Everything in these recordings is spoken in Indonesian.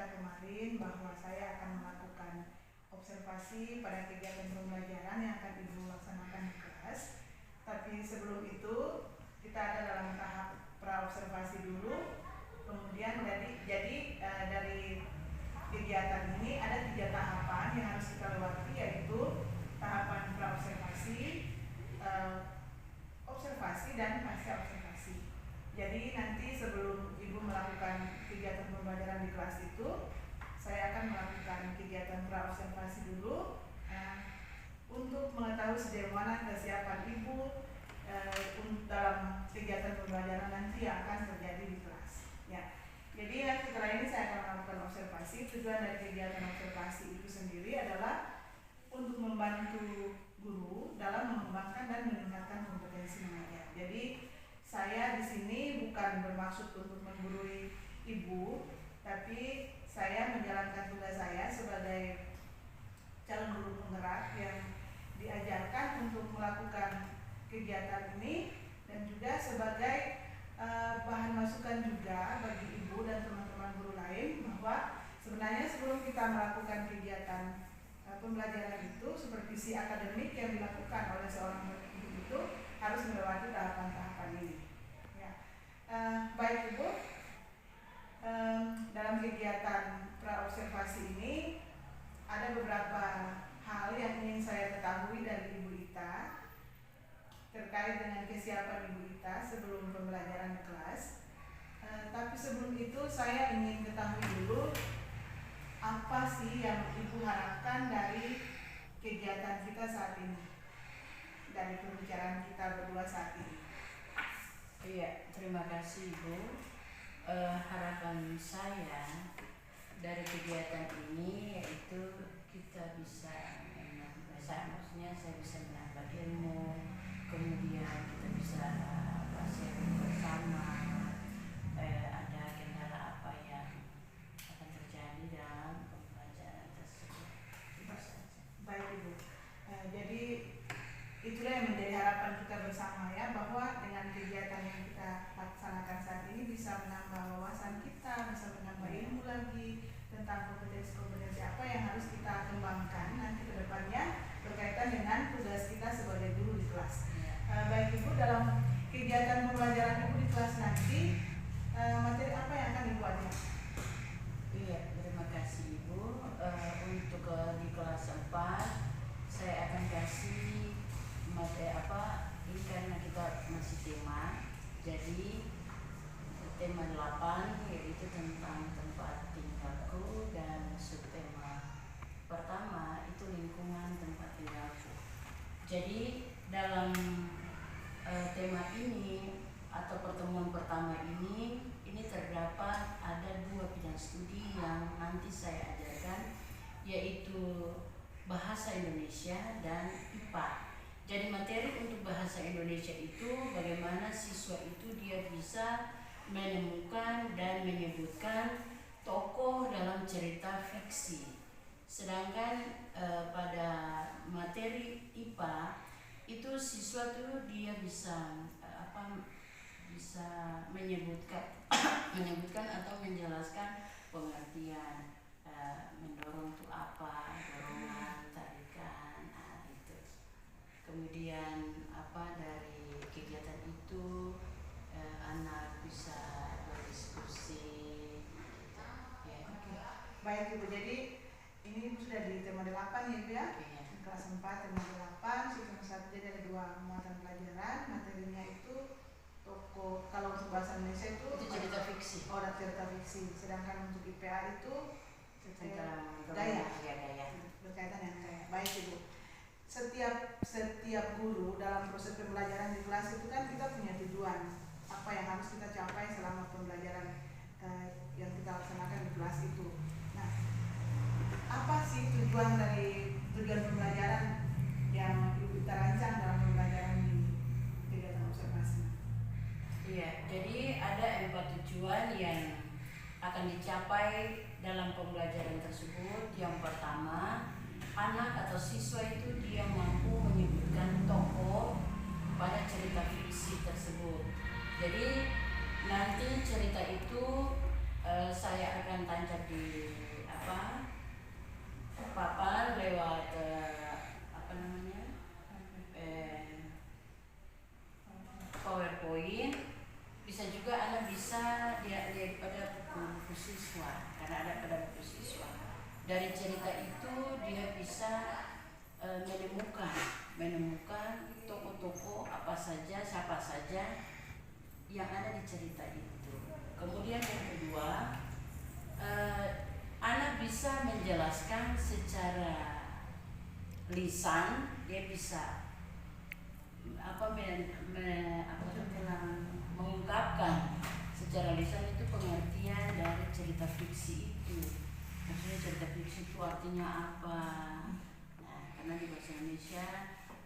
kita kemarin bahwa saya akan melakukan observasi pada kegiatan pembelajaran yang akan Ibu laksanakan di kelas. Tapi sebelum itu kita ada dalam tahap pra-observasi dulu. Kemudian dari kegiatan ini ada 3 tahapan yang harus kita lewati, yaitu tahapan pra-observasi, observasi, dan pasca observasi. Jadi nanti sebelum Ibu melakukan kegiatan pembelajaran di kelas itu, saya akan melakukan kegiatan pra-observasi dulu untuk mengetahui sejauh mana kesiapan Ibu dalam kegiatan pembelajaran nanti yang akan terjadi di kelas. Ya. Jadi setelah ini saya akan melakukan observasi. Tujuan dari kegiatan observasi itu sendiri adalah untuk membantu guru dalam mengembangkan dan meningkatkan kompetensi mengajar. Jadi saya di sini bukan bermaksud untuk menggurui Ibu, tapi saya menjalankan tugas saya sebagai calon guru penggerak yang diajarkan untuk melakukan kegiatan ini, dan juga sebagai bahan masukan juga bagi Ibu dan teman-teman guru lain bahwa sebenarnya sebelum kita melakukan kegiatan pembelajaran itu, supervisi akademik yang dilakukan oleh seorang guru itu harus melewati tahapan-tahapan ini. Ya. Baik Ibu, dalam kegiatan pra-observasi ini ada beberapa hal yang ingin saya ketahui dari Ibu Ita terkait dengan kesiapan Ibu Ita sebelum pembelajaran di kelas. Tapi sebelum itu saya ingin ketahui dulu apa sih yang Ibu harapkan dari kegiatan kita saat ini, dari pembicaraan kita berdua saat ini. Iya, terima kasih Ibu. Harapan saya dari kegiatan ini yaitu kita bisa maksudnya saya bisa menambah ilmu, kemudian kita bisa sharing bersama, ada kendala apa yang akan terjadi dalam pembelajaran tersebut. Baik Ibu, jadi itulah yang menjadi harapan kita bersama ya, bahwa dengan kegiatan yang kita laksanakan saat ini bisa menambah wawasan kita, bisa menambah ilmu lagi tentang kompetensi-kompetensi apa yang harus kita kembangkan nanti ke depannya berkaitan dengan tugas kita sebagai guru di kelas. Baik Ibu, dalam kegiatan pembelajaran Ibu di kelas nanti materi apa yang akan Ibu ajarkan? Iya, terima kasih Ibu. Untuk di kelas 4 saya akan kasih materi ini karena kita masih tema. Jadi tema 8 yaitu tentang tempat tinggalku, dan subtema pertama itu lingkungan tempat tinggalku. Jadi dalam tema ini atau pertemuan pertama ini terdapat ada 2 bidang studi yang nanti saya ajarkan, yaitu bahasa Indonesia dan IPA. Jadi materi untuk bahasa Indonesia itu bagaimana siswa itu dia bisa menemukan dan menyebutkan tokoh dalam cerita fiksi. Sedangkan pada materi IPA itu siswa tuh dia bisa bisa menyebutkan atau menjelaskan pengertian mendorong itu apa, dorongan, tarikan, itu. Kemudian dari kegiatan itu anak bisa berdiskusi ya. Oke. Baik Ibu, jadi ini sudah di tema 8 ya Ibu ya. Iya. Kelas 4 tema 8, sistem 1 jadi ada 2 muatan pelajaran. Materinya itu tokoh, kalau untuk bahasa Indonesia itu cerita fiksi. Oh, ada cerita fiksi. Sedangkan untuk IPA itu tentang gaya. Gaya. Berkaitan dengan gaya. Baik Ibu. Setiap guru dalam proses pembelajaran di kelas itu kan kita punya tujuan apa yang harus kita capai selama pembelajaran yang kita laksanakan di kelas itu. Nah, apa sih tujuan pembelajaran yang Ibu rancang dalam pembelajaran di kegiatan observasi? Iya, jadi ada 4 tujuan yang akan dicapai dalam pembelajaran tersebut. Yang pertama, anak atau siswa itu dia mampu menyebutkan tokoh pada cerita fiksi tersebut. Jadi nanti cerita itu saya akan tancap di apa papan lewat apa namanya PowerPoint. Bisa juga Anda bisa lihat pada buku siswa, karena ada pada buku siswa. Dari cerita itu dia bisa menemukan tokoh-tokoh apa saja, siapa saja yang ada di cerita itu. Kemudian yang kedua, anak bisa menjelaskan secara lisan, dia bisa mengungkapkan secara lisan itu pengertian dari cerita fiksi itu. Maksudnya cerita fiksi itu artinya apa? Nah, karena di bahasa Indonesia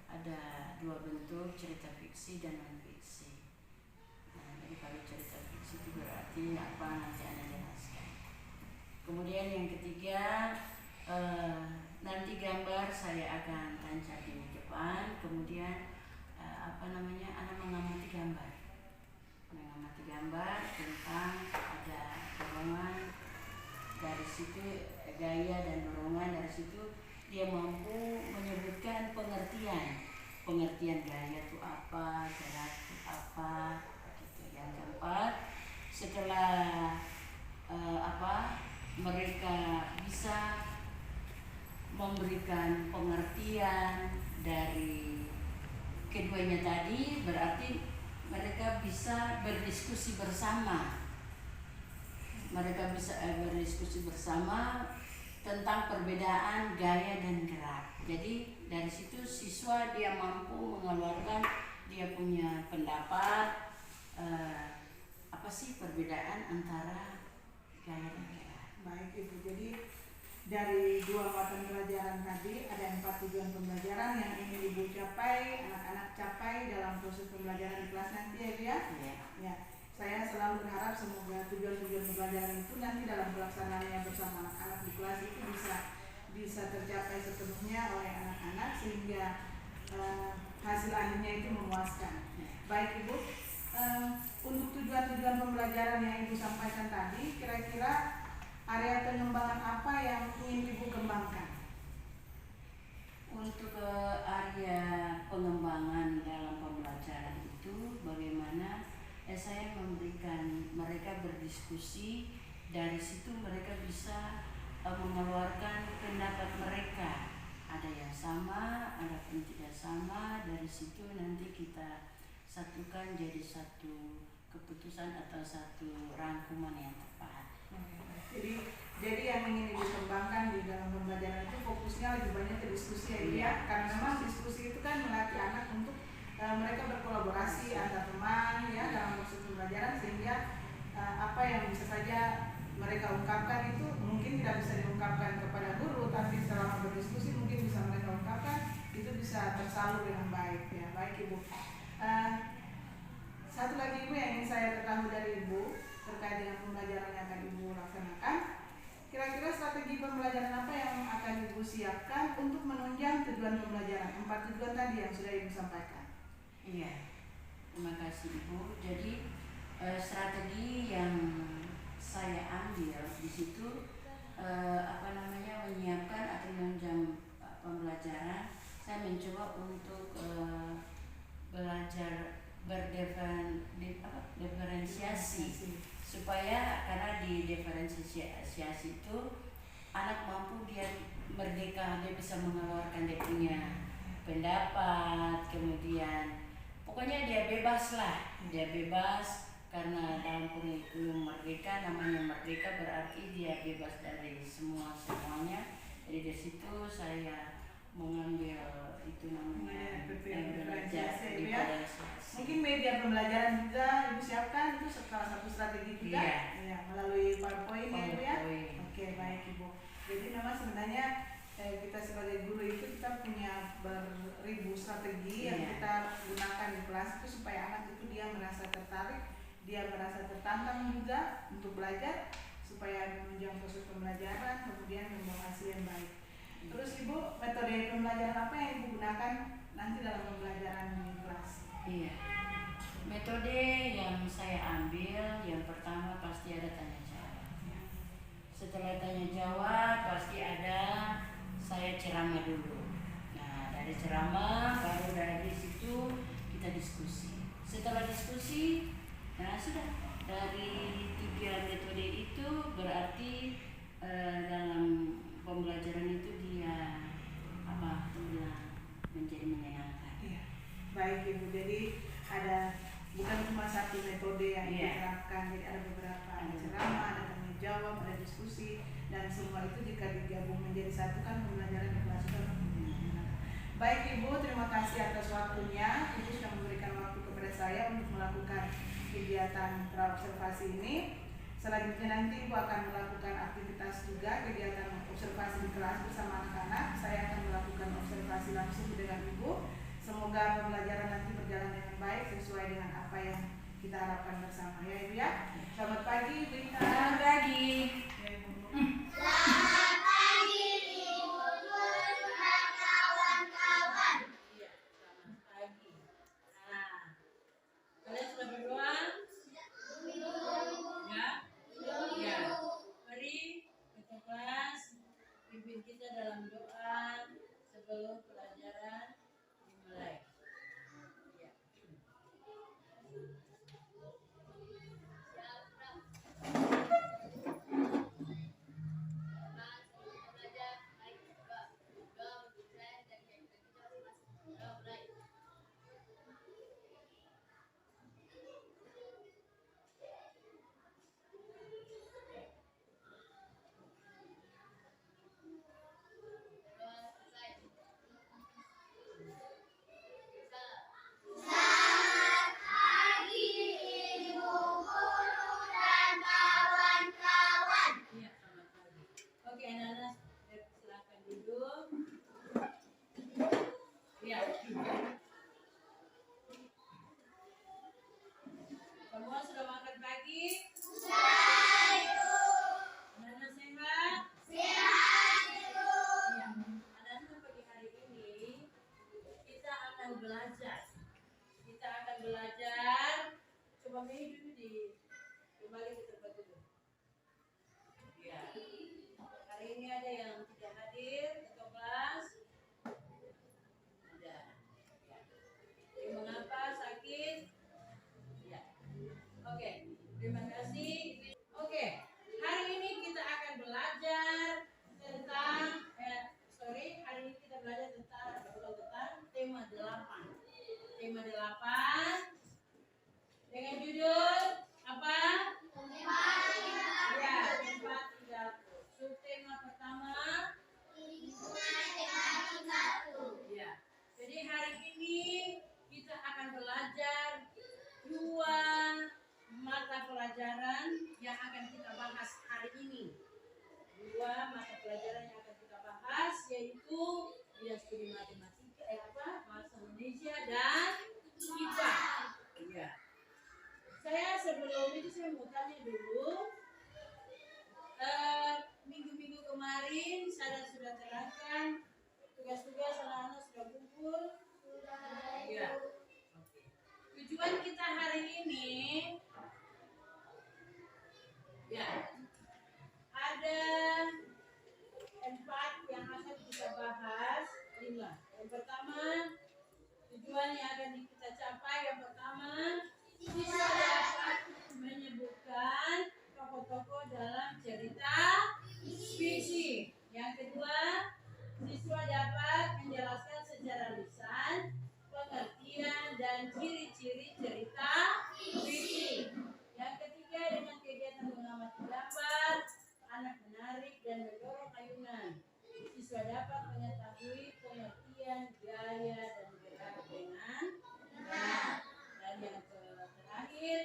ada dua bentuk, cerita fiksi dan non fiksi. Nah, jadi kalau cerita fiksi itu berarti apa, nanti Anda jelaskan. Kemudian yang ketiga, nanti gambar saya akan tancap di depan. Kemudian Anda mengamati gambar tentang ada dorongan dari situ, gaya dan dorongan dari situ dia mampu menyebutkan pengertian gaya itu apa, gerak itu apa, gitu. Yang keempat, setelah mereka bisa memberikan pengertian dari keduanya tadi, berarti mereka bisa berdiskusi bersama. Mereka bisa berdiskusi bersama tentang perbedaan gaya dan gerak. Jadi dari situ siswa dia mampu mengeluarkan dia punya pendapat, apa sih perbedaan antara gaya dan gerak. Baik Ibu, jadi dari dua mata pelajaran tadi ada 4 tujuan pembelajaran yang ingin Ibu capai, anak-anak capai dalam proses pembelajaran di kelas nanti ya Ibu ya? Iya. Ya, saya selalu berharap semoga tujuan-tujuan pembelajaran itu nanti dalam pelaksanaannya bersama anak-anak di kelas itu bisa tercapai sepenuhnya oleh anak-anak sehingga hasil akhirnya itu memuaskan. Baik Ibu, untuk tujuan-tujuan pembelajaran yang Ibu sampaikan tadi, kira-kira area pengembangan apa yang ingin Ibu kembangkan? Untuk area pengembangan dalam pembelajaran itu bagaimana saya memberikan mereka berdiskusi, dari situ mereka bisa mengeluarkan pendapat mereka. Ada yang sama, ada pun tidak sama. Dari situ nanti kita satukan jadi satu keputusan atau satu rangkuman yang tepat. Jadi yang ingin Ibu kembangkan di dalam pembelajaran itu fokusnya lebih banyak ke diskusi ya Ibu ya, karena memang diskusi itu kan melatih anak untuk mereka berkolaborasi antar teman ya dalam proses pembelajaran, sehingga apa yang bisa saja mereka ungkapkan itu mungkin tidak bisa diungkapkan kepada guru, tapi selama berdiskusi mungkin bisa mereka ungkapkan, itu bisa tersalur dengan baik ya. Baik Ibu, satu lagi Ibu yang ingin saya ketahui dari Ibu terkait dengan pembelajaran yang akan Ibu laksanakan, kira-kira strategi pembelajaran apa yang akan Ibu siapkan untuk menunjang tujuan pembelajaran, 4 tujuan tadi yang sudah Ibu sampaikan? Iya, terima kasih Ibu. Jadi strategi yang saya ambil di situ menyiapkan atau menunjang pembelajaran, saya mencoba untuk belajar diferensiasi, supaya karena di diferensiasi itu anak mampu dia merdeka, dia bisa mengeluarkan dia punya pendapat, kemudian pokoknya dia bebas lah, dia bebas. Karena dalam kurikulum merdeka, namanya merdeka berarti dia bebas dari semuanya. Jadi dari situ saya mengambil itu namanya diferensiasi ya. Mungkin media pembelajaran juga Ibu siapkan, itu salah satu strategi juga ya, melalui PowerPoint ya Ibu ya. Oke, baik Ibu. Jadi memang sebenarnya kita sebagai guru itu kita punya beribu strategi yang kita gunakan di kelas itu supaya anak itu dia merasa tertarik, dia merasa tertantang juga untuk belajar, supaya menunjang proses pembelajaran, kemudian membawa hasil yang baik. Terus Ibu, metode pembelajaran apa yang Ibu gunakan nanti dalam pembelajaran di kelas? Iya, metode yang saya ambil yang pertama pasti ada tanya jawab. dan semua itu jika digabung menjadi satu kan pembelajaran di kelas itu. Baik Ibu, terima kasih atas waktunya. Ibu sudah memberikan waktu kepada saya untuk melakukan kegiatan praobservasi ini. Selanjutnya nanti Ibu akan melakukan aktivitas juga, kegiatan observasi di kelas bersama anak-anak. Saya akan melakukan observasi langsung dengan Ibu. Semoga pembelajaran nanti berjalan dengan baik sesuai dengan apa yang kita harapkan bersama ya Ibu ya. Selamat pagi Ibu Intan. Selamat pagi. Ya, Ibu. Selamat pagi Ibu Guru dan kawan-kawan. Iya, selamat pagi. Nah, kalian sudah berdoa? Ya? Ya. Mari kita kelas pimpin kita dalam doa sebelum pelajaran dimulai. Ya. Selamat pagi Ibu Guru dan kawan-kawan. Iya, selamat pagi. Oke, anak-anak silakan duduk. Ya. Semua sudah makan pagi? Sudah Ibu. Anak-anak sehat? Sehat Ibu. Ya. Anak-anak pagi hari ini kita akan belajar. Kita akan belajar. Coba Mei dulu kembali ke tempat dulu. Ya. Hari ini ada yang tidak hadir ke kelas. Ada. Ya. Jadi mengapa sakit? Ya. Oke. Terima kasih. Oke. Hari ini kita akan belajar tentang hari ini kita belajar tentang tema 8. Tema 8 dengan judul apa? Ya, tempat tinggalku. Subtema pertama. Ya. Jadi hari ini kita akan belajar 2 mata pelajaran yang akan kita bahas hari ini. 2 mata pelajaran yang akan kita bahas yaitu bidang studi matematika, bahasa Indonesia dan IPA. Ya. Sebelum itu saya mau tanya dulu. Minggu-minggu kemarin saya sudah terangkan tugas-tugas anak-anak sudah kumpul. Ya. Oke. Tujuan kita hari ini ya ada 4 yang akan kita bahas. 5. Yang pertama, tujuan yang akan kita capai yang pertama, siswa dapat menyebutkan tokoh-tokoh dalam cerita fiksi. Yang kedua, siswa dapat menjelaskan secara lisan pengertian dan ciri-ciri cerita fiksi. Yang ketiga, dengan kegiatan mengamati gambar, anak menarik dan mendorong ayunan, siswa dapat mengetahui pengertian gaya dan gerak dengan benar. Dan yang terakhir,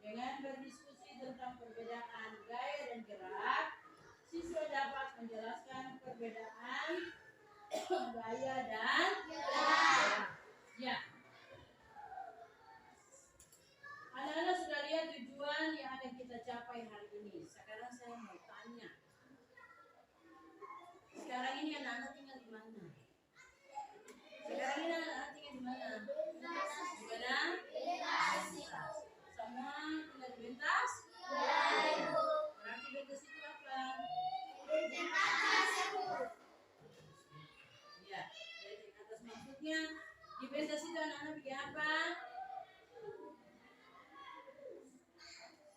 dengan berdiskusi tentang perbedaan gaya dan gerak, siswa dapat menjelaskan perbedaan gaya dan gerak. Ya. Anak-anak sudah lihat tujuan yang akan kita capai hari ini. Sekarang saya mau tanya. Sekarang ini anak-anak tinggal di mana? Sekarang ini anak-anak tinggal di mana? Di mana? Bentas. Semua tinggal di Bentas? Berarti Bentas itu apa? Ya, dari atas maksudnya di Bentas itu anak-anak bikin apa?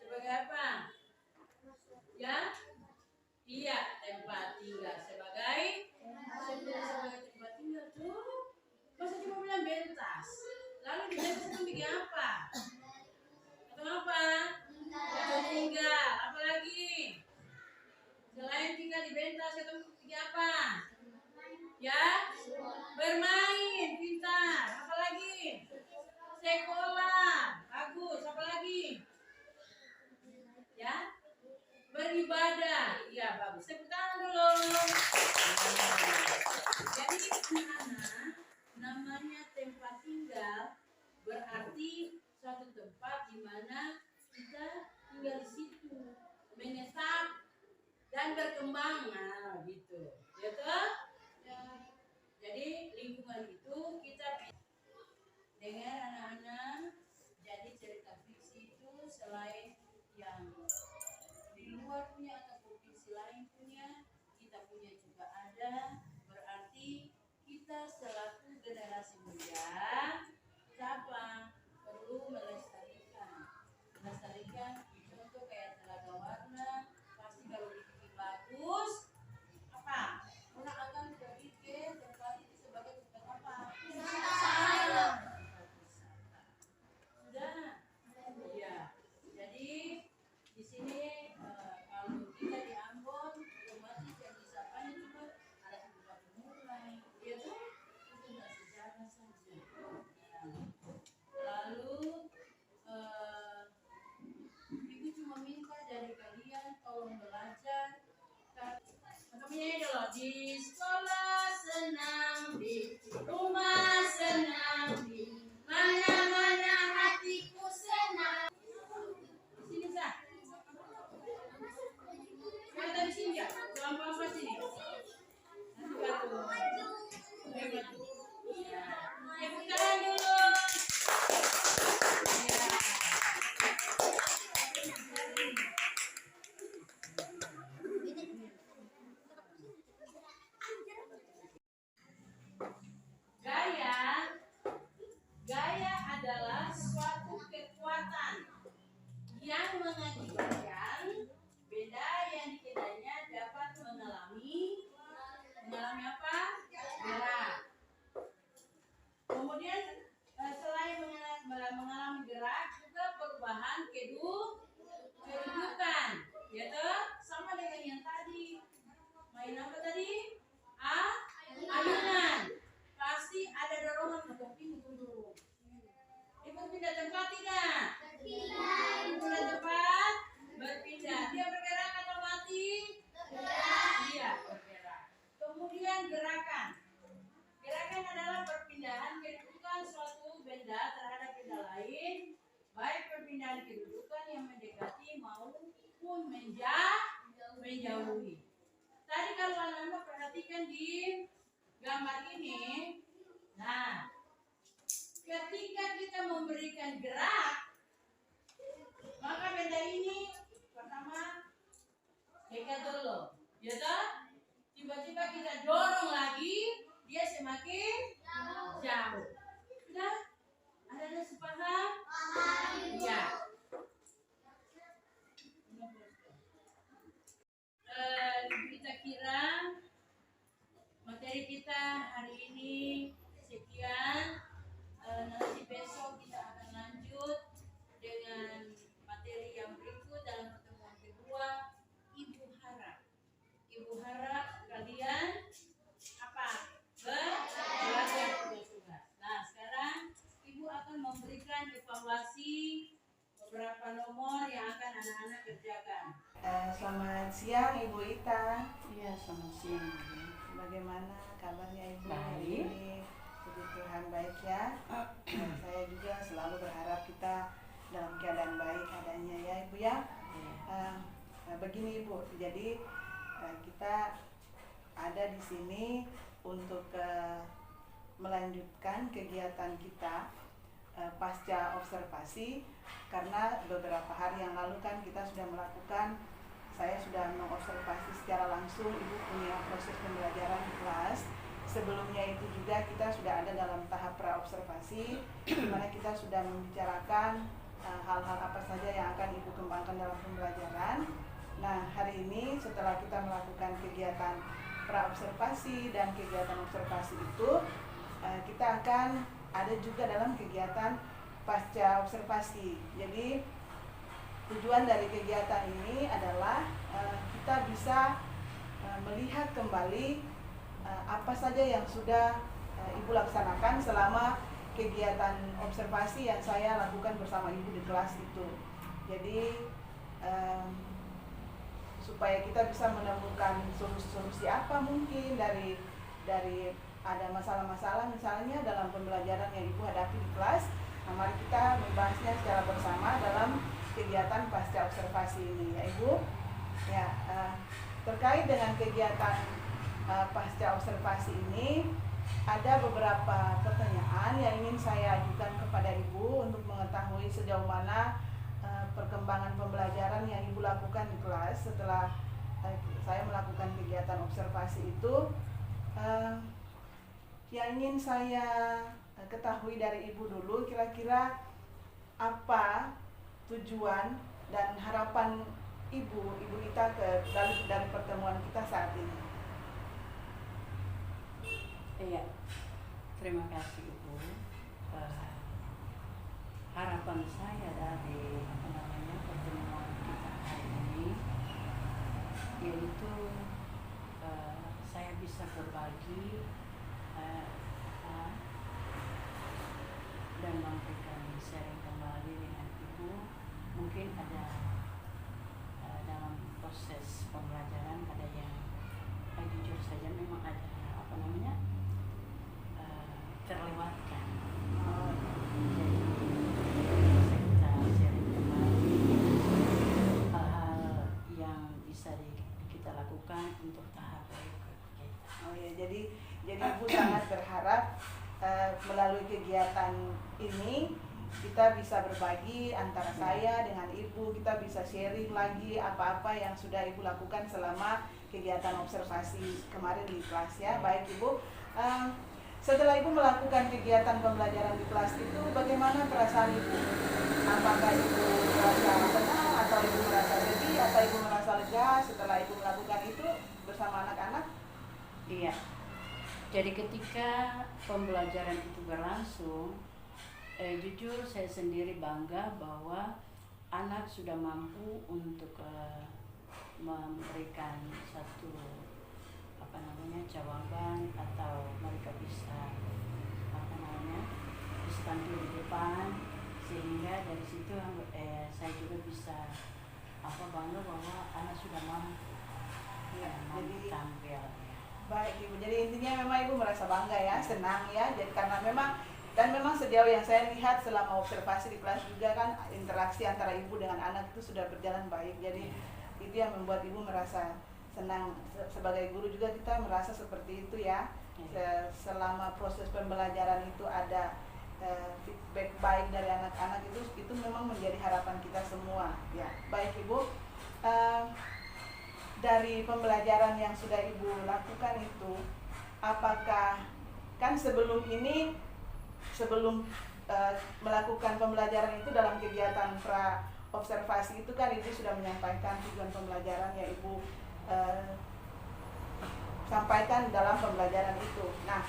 Sebagai apa? Ya? Iya, tempat tinggal. Sebagai tempat tinggal tuh. Masa cuma bilang Bentas? Lalu di Bentas itu bikin apa? Atau apa? Tempat tinggal. Apa lagi? Selain jika di pentas ketemu tiga apa? Ya, bermain, pintar. Apa lagi? Sekolah, bagus. Apa lagi? Ya, beribadah. Iya, bagus. Tepuk tangan dulu. Jadi anak-anak, namanya tempat tinggal berarti suatu tempat di mana kita tinggal di situ, menetap dan berkembang, nah gitu, ya toh? Jadi lingkungan itu kita dengar anak-anak. Jadi cerita fiksi itu selain yang di luar punya atau provinsi lain punya, kita punya juga ada. Berarti kita selaku generasi muda, siapa perlu melestarikan contoh kayak Telaga Warna. Pasti kalau dibikin bagus, apa orang akan berpikir tempat itu sebagai tempat apa? Wisata. Sudah, ya. Jadi di sini kalau kita di Ambon, otomatis yang disapanya cuma ada tempat mulai, yaitu tentang sejarah saja. Lalu ibu cuma minta dari kalian tolong belajar. Makanya dulu di sekolah senang, di rumah senang, di mana-mana hatiku senang. Di sini sah. Saya dari sini ya. Tuan apa sini? Nanti baru. Hebat. Ya. Tepuk tangan dulu. Ya. Gaya adalah suatu kekuatan yang mengakibatkan benda yang dikiranya dapat mengalami apa? Gerak. Kemudian selain mengalami gerak, juga perubahan kedudukan, yaitu sama dengan yang tadi. Main apa tadi? Ayunan. Pasti ada dorongan untuk pindah. Ibu pindah tempat tidak? Pindah tempat, berpindah. Dia bergerak atau mati? Iya, bergerak. Kemudian gerakan. Gerakan adalah perpindahan kedudukan suatu benda terhadap benda lain, baik perpindahan kedudukan yang mendekati maupun menjauhi. Tadi kalau anak-anak perhatikan di gambar ini, nah, ketika kita memberikan gerak, maka benda ini pertama dekat dulu, ya toh? Tiba-tiba kita dorong lagi, dia semakin jauh. Sudah? Ada sepaham? Ya. Kita kira materi kita hari ini sekian. Nanti besok kita akan lanjut dengan materi yang berikut dalam pertemuan kedua. Ibu harap kalian apa? Belajar tugas-tugas. Nah, sekarang Ibu akan memberikan evaluasi beberapa nomor yang akan anak-anak kerjakan. Selamat siang Ibu Ita. Iya, selamat siang. Bagaimana kabarnya Ibu? Baik. Puji Tuhan baik ya. Saya juga selalu berharap kita dalam keadaan baik adanya ya Ibu ya. Begini Ibu, jadi kita ada di sini untuk melanjutkan kegiatan kita pasca observasi, karena beberapa hari yang lalu kan kita sudah melakukan, saya sudah mengobservasi secara langsung Ibu punya proses pembelajaran di kelas. Sebelumnya itu juga kita sudah ada dalam tahap pra-observasi, di mana kita sudah membicarakan hal-hal apa saja yang akan Ibu kembangkan dalam pembelajaran. Nah, hari ini setelah kita melakukan kegiatan pra-observasi dan kegiatan observasi itu, kita akan ada juga dalam kegiatan pasca observasi. Jadi tujuan dari kegiatan ini adalah kita bisa melihat kembali apa saja yang sudah Ibu laksanakan selama kegiatan observasi yang saya lakukan bersama Ibu di kelas itu. Jadi supaya kita bisa menemukan solusi-solusi apa mungkin dari ada masalah-masalah misalnya dalam pembelajaran yang Ibu hadapi di kelas. Nah, mari kita membahasnya secara bersama dalam kegiatan pasca observasi ini, ya Ibu. Ya, terkait dengan kegiatan pasca observasi ini, ada beberapa pertanyaan yang ingin saya ajukan kepada Ibu untuk mengetahui sejauh mana perkembangan pembelajaran yang Ibu lakukan di kelas setelah saya melakukan kegiatan observasi itu. Yang ingin saya ketahui dari Ibu dulu, kira-kira apa tujuan dan harapan Ibu Ita dari pertemuan kita saat ini. Iya, terima kasih Ibu. Harapan saya dari pertemuan kita hari ini yaitu saya bisa berbagi dan memberikan sharing kembali dengan Ibu. Mungkin ada dalam proses pembelajaran ada yang jujur saja memang ada terlewatkan. Jadi kita sharing kembali hal-hal yang bisa kita lakukan untuk tahap berikutnya. Oh ya, jadi Ibu sangat berharap melalui kegiatan ini kita bisa berbagi antara saya dengan Ibu, kita bisa sharing lagi apa-apa yang sudah Ibu lakukan selama kegiatan observasi kemarin di kelas ya. Baik Ibu, setelah Ibu melakukan kegiatan pembelajaran di kelas itu, bagaimana perasaan Ibu? Apakah Ibu merasa senang atau Ibu merasa sedih atau Ibu merasa lega setelah Ibu melakukan itu bersama anak-anak? Iya. Jadi ketika pembelajaran itu berlangsung, jujur saya sendiri bangga bahwa anak sudah mampu untuk memberikan satu jawaban atau mereka bisa bisa tampil di depan, sehingga dari situ saya juga bisa bangga bahwa anak sudah mampu jadi tampil. Baik Ibu, jadi intinya memang Ibu merasa bangga ya, senang ya, jadi karena memang sejauh yang saya lihat selama observasi di kelas juga kan interaksi antara Ibu dengan anak itu sudah berjalan baik, jadi itu yang membuat Ibu merasa senang. Sebagai guru juga kita merasa seperti itu ya. Selama proses pembelajaran itu ada feedback baik dari anak-anak itu memang menjadi harapan kita semua ya. Baik Ibu, dari pembelajaran yang sudah Ibu lakukan itu, apakah kan sebelum melakukan pembelajaran itu dalam kegiatan pra observasi itu kan Ibu sudah menyampaikan tujuan pembelajaran yang Ibu sampaikan dalam pembelajaran itu. Nah,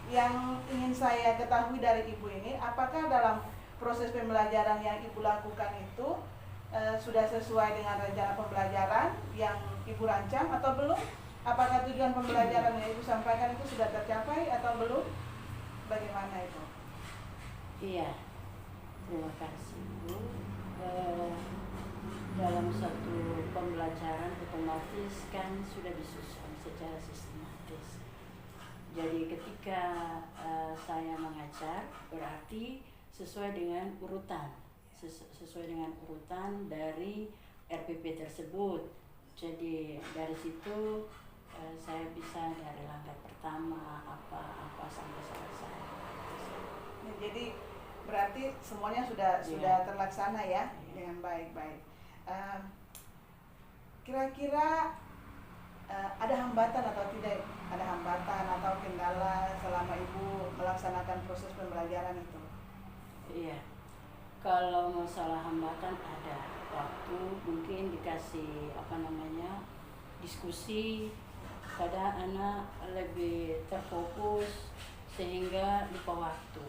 yang ingin saya ketahui dari Ibu ini, apakah dalam proses pembelajaran yang Ibu lakukan itu sudah sesuai dengan rencana pembelajaran yang Ibu rancang atau belum? Apakah tujuan pembelajaran yang Ibu sampaikan itu sudah tercapai atau belum? Bagaimana itu? Iya, terima kasih Bu. Dalam satu pembelajaran otomatis kan sudah disusun secara sistematis. Jadi ketika saya mengajar berarti sesuai dengan urutan dari RPP tersebut. Jadi dari situ saya bisa dari langkah pertama apa sampai selesai. Nah, jadi berarti semuanya sudah terlaksana ya dengan baik-baik. Kira-kira ada hambatan atau tidak? Ada hambatan atau kendala selama Ibu melaksanakan proses pembelajaran itu? Iya, kalau masalah hambatan ada. Waktu mungkin dikasih diskusi, pada anak lebih terfokus sehingga lupa waktu.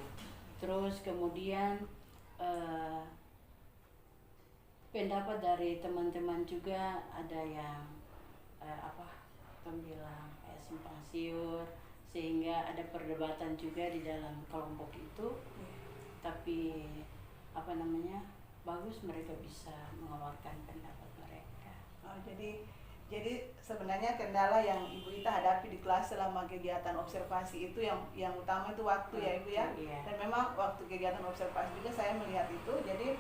Terus kemudian pendapat dari teman-teman juga ada yang Tong bilang kayak simpang siur, sehingga ada perdebatan juga di dalam kelompok itu. Tapi apa namanya, bagus mereka bisa mengeluarkan pendapat mereka. Oh, jadi sebenarnya kendala yang Ibu Ita hadapi di kelas selama kegiatan observasi itu yang utama itu waktu ya Ibu ya. Iya. Dan memang waktu kegiatan observasi juga saya melihat itu. Jadi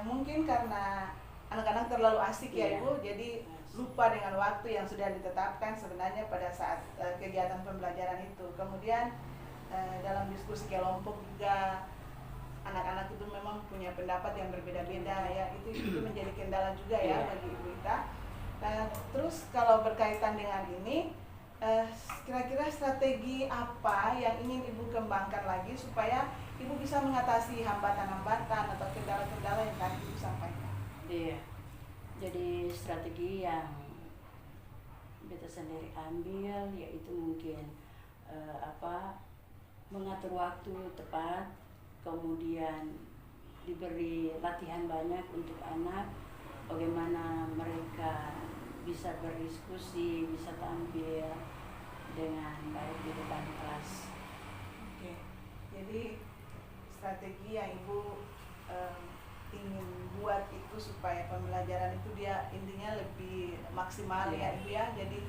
mungkin karena anak-anak terlalu asik ya Iya. Ibu, jadi lupa dengan waktu yang sudah ditetapkan sebenarnya pada saat kegiatan pembelajaran itu. Kemudian dalam diskusi kelompok juga anak-anak itu memang punya pendapat yang berbeda-beda ya, itu menjadi kendala juga ya Iya. bagi Ibu Ita. Terus kalau berkaitan dengan ini, kira-kira strategi apa yang ingin Ibu kembangkan lagi supaya Ibu bisa mengatasi hambatan-hambatan atau kendala-kendala yang tadi Ibu sampaikan? Iya. Jadi strategi yang beta sendiri ambil yaitu mungkin mengatur waktu tepat, kemudian diberi latihan banyak untuk anak, bagaimana mereka bisa berdiskusi, bisa tampil dengan baik di depan kelas. Oke, jadi strategi yang Ibu ingin buat itu supaya pembelajaran itu dia intinya lebih maksimal ya Ibu ya. Jadi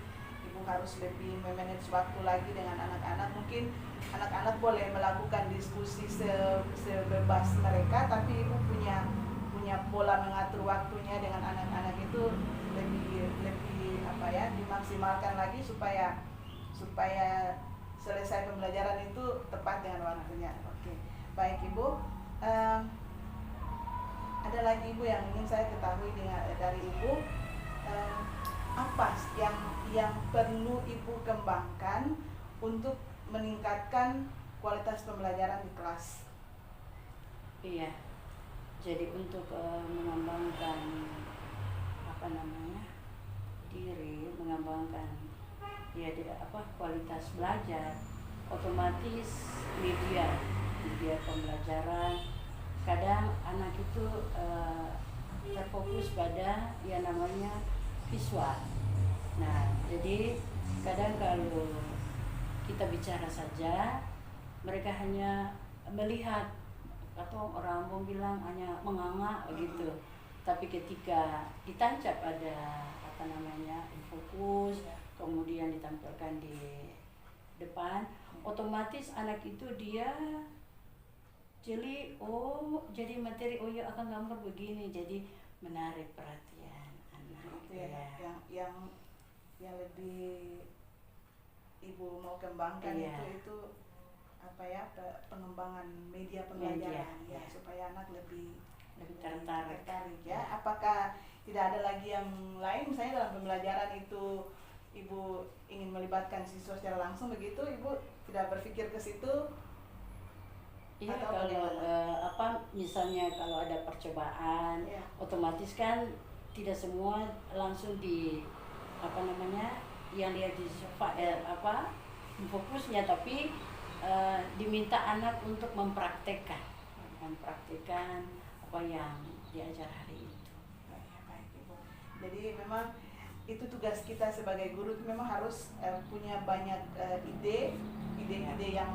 Ibu harus lebih memanage waktu lagi dengan anak-anak. Mungkin anak-anak boleh melakukan diskusi sebebas mereka, tapi Ibu punya pola mengatur waktunya dengan anak-anak itu lebih dimaksimalkan lagi supaya selesai pembelajaran itu tepat dengan waktunya. Oke, baik Ibu. Ada lagi Ibu yang ingin saya ketahui dari Ibu, apa yang perlu Ibu kembangkan untuk meningkatkan kualitas pembelajaran di kelas? Iya. Jadi untuk mengembangkan diri, mengembangkan kualitas belajar, otomatis media pembelajaran. Kadang anak itu terfokus pada yang namanya visual. Nah, jadi kadang kalau kita bicara saja, mereka hanya melihat, atau orang mau bilang hanya menganga begitu. Tapi ketika ditancap pada fokus, kemudian ditampilkan di depan, otomatis anak itu dia jadi materi ya akan gambar begini, jadi menarik perhatian anak. Yang lebih Ibu mau kembangkan itu pengembangan media pembelajaran supaya anak lebih tertarik ya. Apakah tidak ada lagi yang lain, misalnya dalam pembelajaran itu Ibu ingin melibatkan siswa secara langsung begitu, Ibu tidak berpikir ke situ? Iya, kalau misalnya kalau ada percobaan, otomatis kan tidak semua langsung yang dia di fokusnya, tapi diminta anak untuk mempraktekkan apa yang diajar hari itu. Baik, Ibu. Jadi memang itu tugas kita sebagai guru, memang harus punya banyak ide yang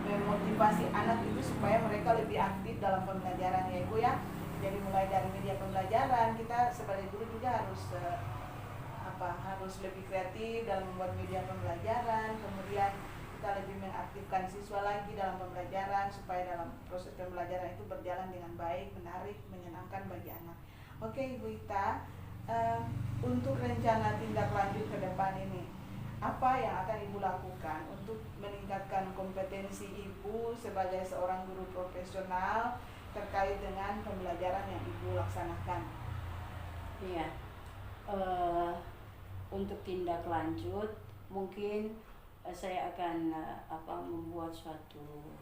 memotivasi anak itu supaya mereka lebih aktif dalam pembelajaran ya Ibu ya. Jadi mulai dari media pembelajaran, kita sebagai guru juga harus lebih kreatif dalam membuat media pembelajaran. Kemudian kita lebih mengaktifkan siswa lagi dalam pembelajaran supaya dalam proses pembelajaran itu berjalan dengan baik, menarik, menyenangkan bagi anak. Oke Ibu Ita, untuk rencana tindak lanjut ke depan ini, apa yang akan Ibu lakukan untuk meningkatkan kompetensi Ibu sebagai seorang guru profesional terkait dengan pembelajaran yang Ibu laksanakan? Iya, untuk tindak lanjut mungkin saya akan membuat suatu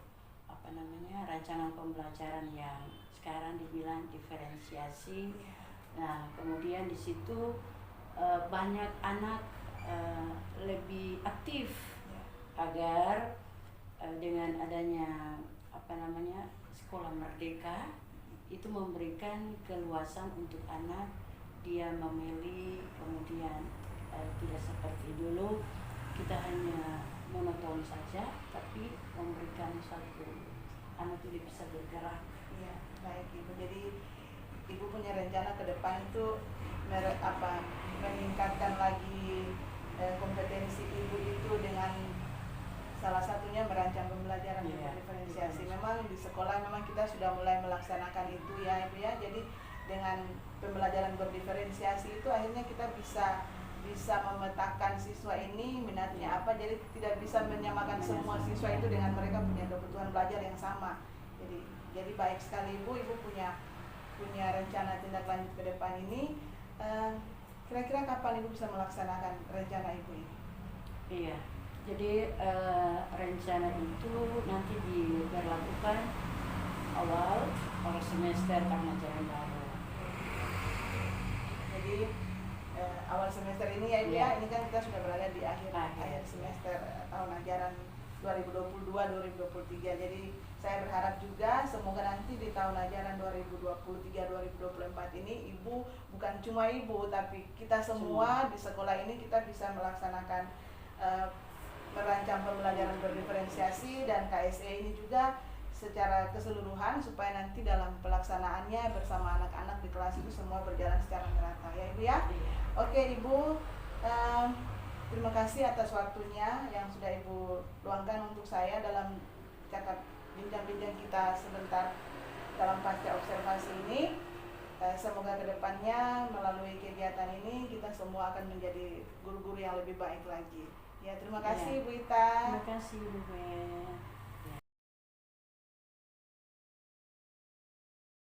rancangan pembelajaran yang sekarang dibilang diferensiasi. Nah, kemudian di situ banyak anak lebih aktif agar dengan adanya sekolah merdeka itu memberikan keluasan untuk anak dia memilih, kemudian tidak seperti dulu kita hanya monoton saja, tapi memberikan satu anak itu bisa bergerak. Iya, baik Ibu. Jadi Ibu punya rencana ke depan itu meningkatkan lagi kompetensi Ibu itu dengan salah satunya merancang pembelajaran Iya, diferensiasi. betul. Memang di sekolah memang kita sudah mulai melaksanakan itu ya Ibu ya. Jadi dengan pembelajaran berdiferensiasi itu akhirnya kita bisa memetakan siswa ini minatnya apa, jadi tidak bisa menyamakan semua siswa itu dengan mereka punya kebutuhan belajar yang sama. Jadi baik sekali Ibu punya rencana tindak lanjut ke depan ini. Kira-kira kapan Ibu bisa melaksanakan rencana Ibu ini? Iya, jadi rencana itu nanti diberlakukan awal semester tahun ajaran baru. Jadi awal semester ini ya Ibu Iya. ya, ini kan kita sudah berada di akhir Akhir. semester tahun ajaran 2022-2023. Jadi saya berharap juga semoga nanti di tahun ajaran 2023-2024 ini Ibu, bukan cuma Ibu tapi kita semua di sekolah ini kita bisa melaksanakan merancang pembelajaran berdiferensiasi dan KSE ini juga secara keseluruhan supaya nanti dalam pelaksanaannya bersama anak-anak di kelas itu semua berjalan secara merata ya Ibu ya. Iya. Oke Ibu, terima kasih atas waktunya yang sudah Ibu luangkan untuk saya dalam bincang-bincang kita sebentar dalam pasca observasi ini. Semoga kedepannya melalui kegiatan ini kita semua akan menjadi guru-guru yang lebih baik lagi. Ya, terima kasih Iya. Bu Ita. Terima kasih Bu Ben.